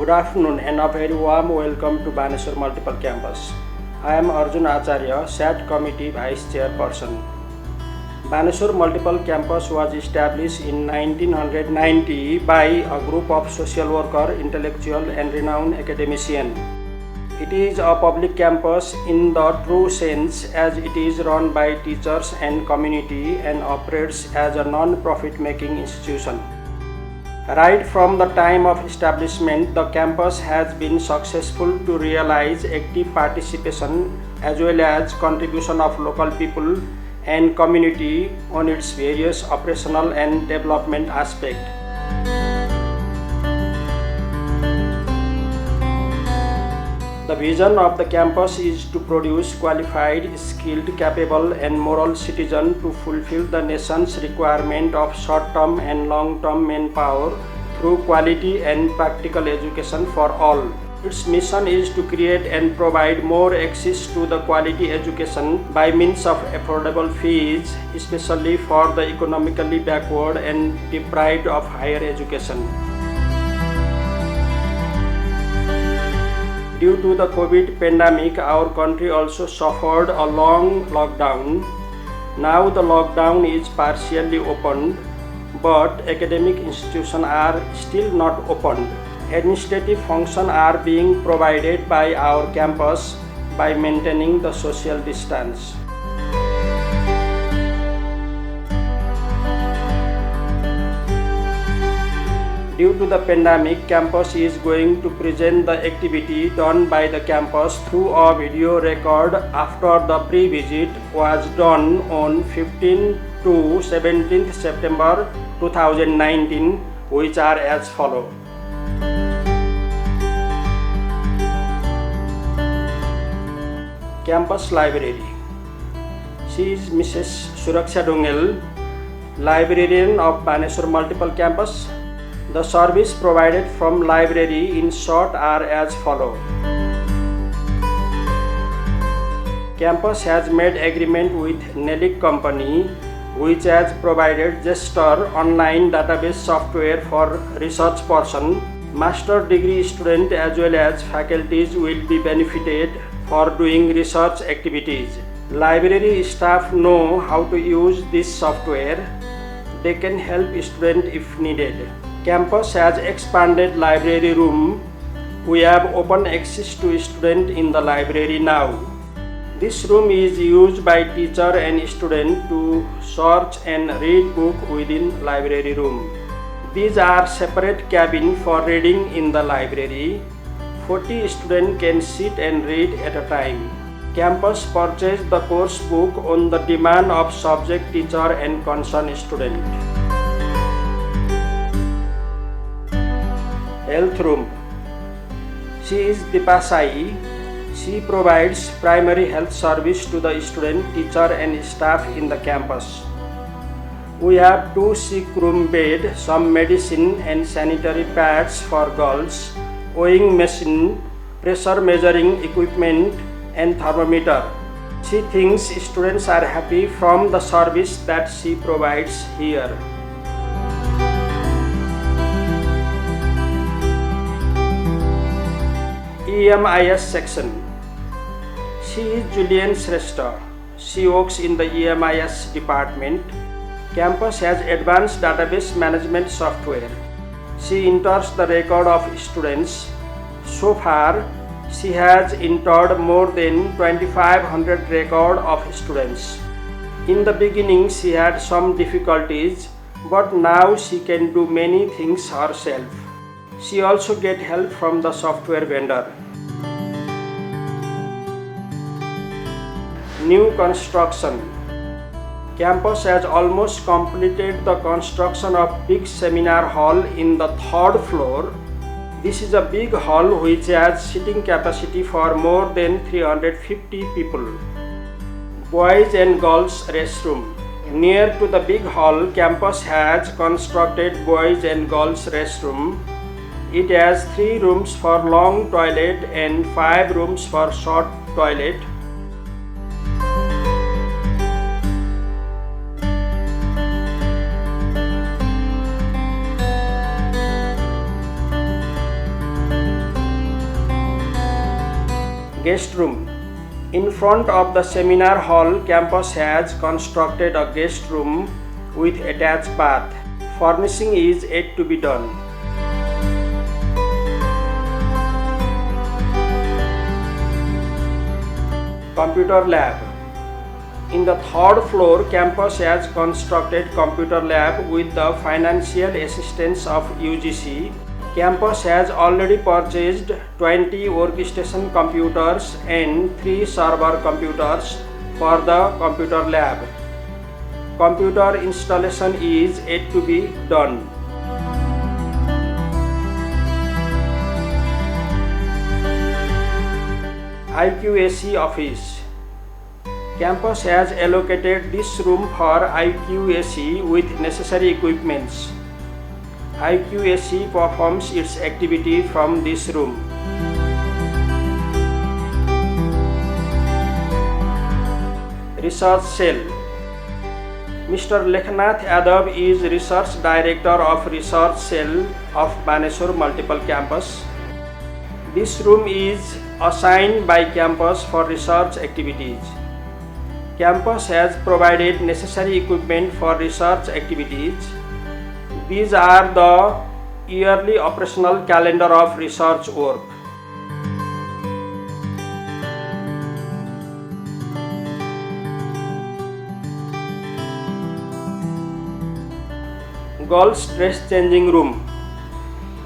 Good afternoon and a very warm welcome to Baneswar Multiple Campus. I am Arjun Acharya, SAT Committee Vice Chairperson. Baneswar Multiple Campus was established in 1990 by a group of social workers, intellectual and renowned academicians. It is a public campus in the true sense as it is run by teachers and community and operates as a non-profit making institution. Right from the time of establishment, the campus has been successful to realize active participation as well as contribution of local people and community on its various operational and development aspects. The vision of the campus is to produce qualified, skilled, capable, and moral citizens to fulfill the nation's requirement of short-term and long-term manpower through quality and practical education for all. Its mission is to create and provide more access to the quality education by means of affordable fees, especially for the economically backward and deprived of higher education. Due to the COVID pandemic, our country also suffered a long lockdown. Now the lockdown is partially opened, but academic institutions are still not opened. Administrative functions are being provided by our campus by maintaining the social distance. Due to the pandemic, campus is going to present the activity done by the campus through a video record after the pre-visit was done on 15th to 17th September 2019, which are as follows. Campus Library. She is Mrs. Suraksha Dungel, librarian of Baneswar Multiple Campus. The service provided from library in short are as follows. Campus has made agreement with Nelic Company, which has provided Gesture online database software for research person. Master degree student as well as faculties will be benefited for doing research activities. Library staff know how to use this software. They can help students if needed. Campus has expanded library room. We have open access to students in the library now. This room is used by teacher and student to search and read book within library room. These are separate cabin for reading in the library. 40 students can sit and read at a time. Campus purchase the course book on the demand of subject teacher and concerned student. Health room. She is Deepa Sai. She provides primary health service to the student, teacher and staff in the campus. We have 2 sick room bed, some medicine and sanitary pads for girls, weighing machine, pressure measuring equipment and thermometer. She thinks students are happy from the service that she provides here. EMIS section. She is Julian Shrestha. She works in the EMIS department. Campus has advanced database management software. She enters the record of students. So far, she has entered more than 2,500 record of students. In the beginning, she had some difficulties, but now she can do many things herself. She also gets help from the software vendor. New construction. Campus has almost completed the construction of big seminar hall in the 3rd floor. This is a big hall which has seating capacity for more than 350 people. Boys and girls restroom. Near to the big hall, campus has constructed boys and girls restroom. It has 3 rooms for long toilet and 5 rooms for short toilet. guest room. In front of the seminar hall, campus has constructed a guest room with attached bath. Furnishing is yet to be done. Computer lab. In the third floor, campus has constructed computer lab with the financial assistance of UGC. Campus has already purchased 20 workstation computers and 3 server computers for the computer lab. Computer installation is yet to be done. IQAC office. Campus has allocated this room for IQAC with necessary equipments. IQAC performs its activity from this room. Research cell. Mr. Lekhnath Yadav is Research Director of Research Cell of Baneswar Multiple Campus. This room is assigned by campus for research activities. Campus has provided necessary equipment for research activities. These are the yearly operational calendar of research work. Girls dress changing room.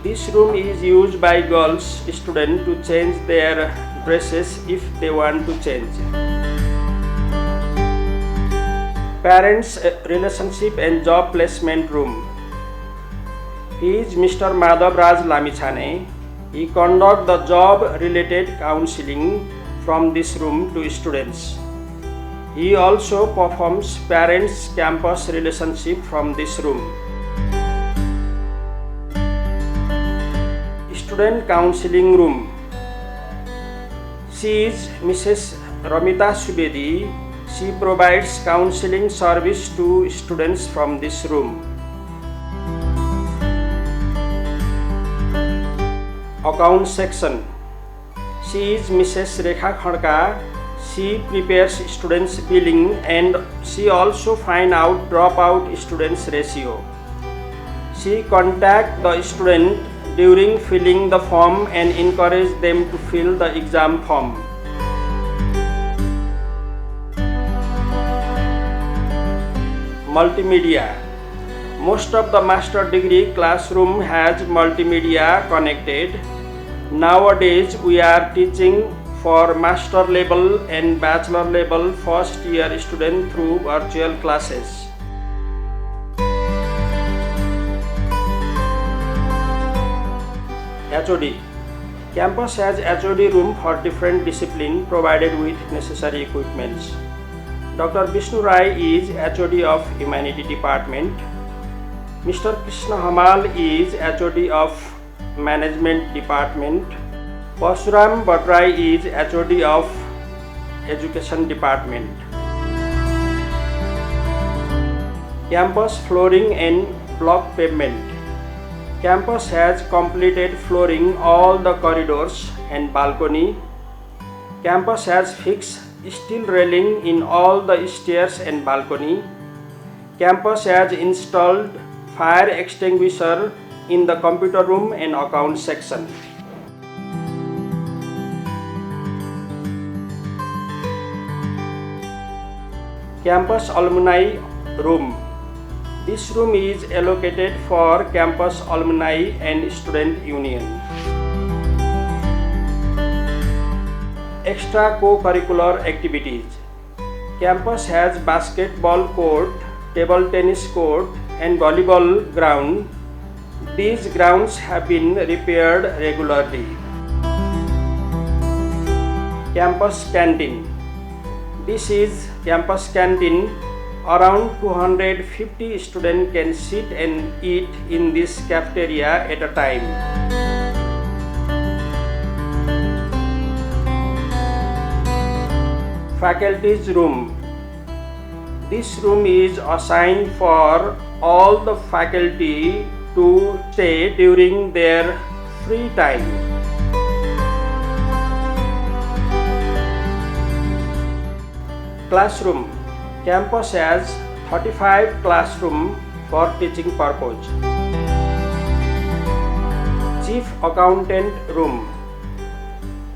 This room is used by girls students to change their dresses if they want to change. Parents relationship and job placement room. He is Mr. Madhav Raj Lamichhane. He conducts the job related counseling from this room to students. He also performs parents campus relationship from this room. Student counseling room. She is Mrs. Ramita Subedi. She provides counseling service to students from this room. Account section. She is Mrs. Rekha Khadka. She prepares students' billing and she also finds out dropout students ratio. She contacts the student during filling the form and encourages them to fill the exam form. Multimedia. Most of the master degree classroom has multimedia connected. Nowadays we are teaching for master level and bachelor level first year students through virtual classes. HOD. Campus has HOD room for different disciplines provided with necessary equipments. Dr. Vishnu Rai is HOD of Humanity Department. Mr. Krishna Hamal is HOD of Management Department. Parsuram Bhatrai is HOD of Education Department. Campus flooring and block pavement. Campus has completed flooring all the corridors and balcony. Campus has fixed steel railing in all the stairs and balcony. Campus has installed fire extinguisher in the computer room and account section. Campus alumni room. This room is allocated for campus alumni and student union. Extra co-curricular activities. Campus has basketball court, table tennis court and volleyball ground. These grounds have been repaired regularly. Campus canteen. This is campus canteen. Around 250 students can sit and eat in this cafeteria at a time. Faculty's room. This room is assigned for all the faculty to stay during their free time. Classroom. Campus has 35 classrooms for teaching purpose. Chief Accountant Room.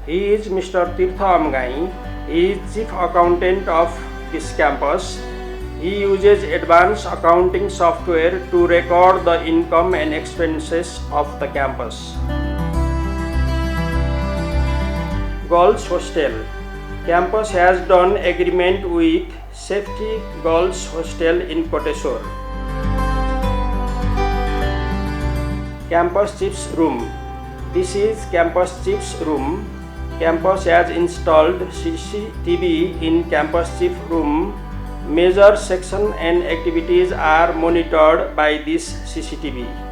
He is Mr. Tirtha Amgai. He is Chief Accountant of this campus. He uses advanced accounting software to record the income and expenses of the campus. Girls Hostel. Campus has done agreement with Safety Girls Hostel in Koteshwar. Campus Chief's Room. This is Campus Chief's room. Campus has installed CCTV in Campus Chief room. Major section and activities are monitored by this CCTV.